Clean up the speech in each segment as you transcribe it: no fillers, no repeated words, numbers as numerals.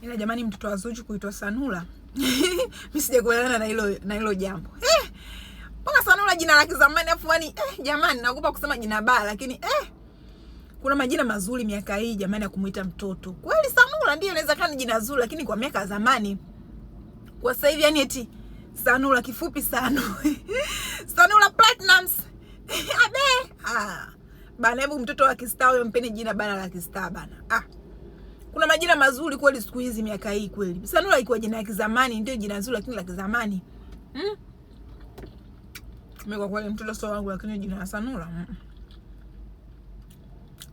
Ila jamani, mtoto wa Zuchu kuitwa Sanura. Mimi sijakuelewana na hilo jambo. Mpaka Sanura jina la kizamani afu yani jamani naogopa kusema jina baya lakini kuna majina mazuri miaka hii jamani ya kumuita mtoto. Kweli Sanura ndio inawezekana jina zuri lakini kwa miaka ya zamani. Kwa sasa hivi yani eti Sanura kifupi sana. Sanura Platinums. Abe. Bana hebu mtoto wa kistaa huyo mpeni jina bana la kistaa bana. Kuna majina mazuri kweli siku hizi miaka hii kweli. Sanura ilikuwa jina la kizamani ndio jina zuri lakini la kizamani. Mimi kwa kweli mtoto sio wangu lakini jina la Sanura.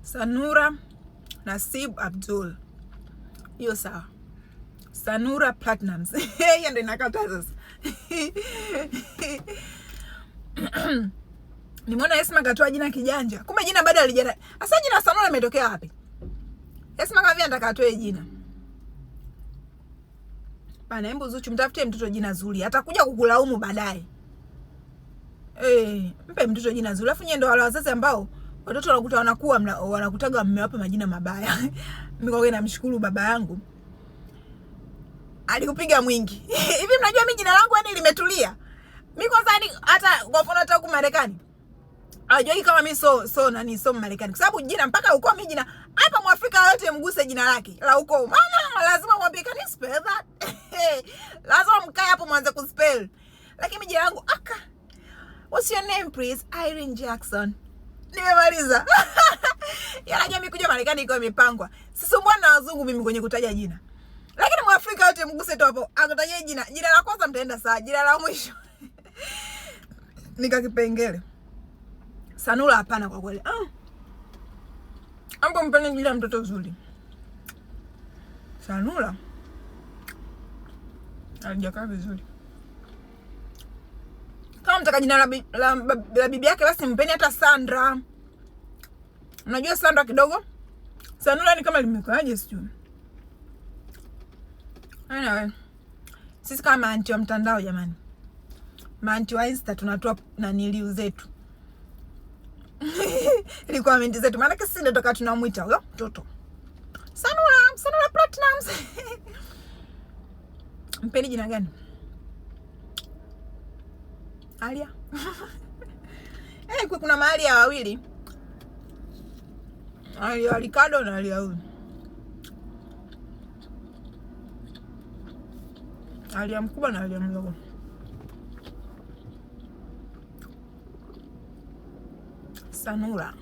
Sanura Nasib Abdul. Hiyo sawa. Sanura Platinums. Hiyo ndio inakata sasa. Nimeona Esma katoa jina kijanja. Kumbe jina bado alijana. Sasa jina Sanura limetokea wapi? Esma kavia nataka atoe jina. Bana hebu Zuchu mtafutie mtoto jina zuri. Atakuja kukulaumu baadaye. Mpe mtoto jina zuri. Alafu nyie ndio wale wazazi ambao watoto wanakuta wanakuwa wanakutaga mmewapa majina mabaya. Mimi kwa kweli namshukuru baba yangu. Alikupiga mwingi. Hivi mnajua mimi jina langu yani limetulia. Mimi kwanza hata kwa mfano hata huko Marekani. Hajui kama mimi so Marekani. Kwa sababu jina mpaka uko mimi jina hapa Mwafrika yote mguse jina lake. La uko. Maana lazima mwambie can you spell that? Lazima mkae hapo mwanze kuspell. Lakini mimi jina langu What's your name please? Irene Jackson. Nimemaliza. Yanajua mimi kuja Marekani iko imepangwa. Sisumbua na wazungu mimi kwenye kutaja jina. Lakini Mwafrika yote mguse tu hapo. Akutaja jina. Jina la kwanza mtaenda sawa. Jina la mwisho. Nika kipengele. Sanura hapana kwa kweli. Ambo mpeni jina mtoto zuri. Sanura. Alijakaa vizuri. Kama mtaka jina la bibi yake basi mpeni hata Sandra. Unajua Sandra kidogo? Sanura ni kama limekaaje sijui. Anyway. Sisi kama anti wa mtandao jamani. Maanti wa Insta tunatoa naniliu zetu. Ilikuwa minti zetu. Maana kesi ndio toka tunamuita huyo mtoto. Sanura Platinums. Mpeni jina gani? Alia. Kuna mahali ya wawili. Alia Ricardo na Alia huyu. Alia mkubwa na Alia mdogo. Sanura.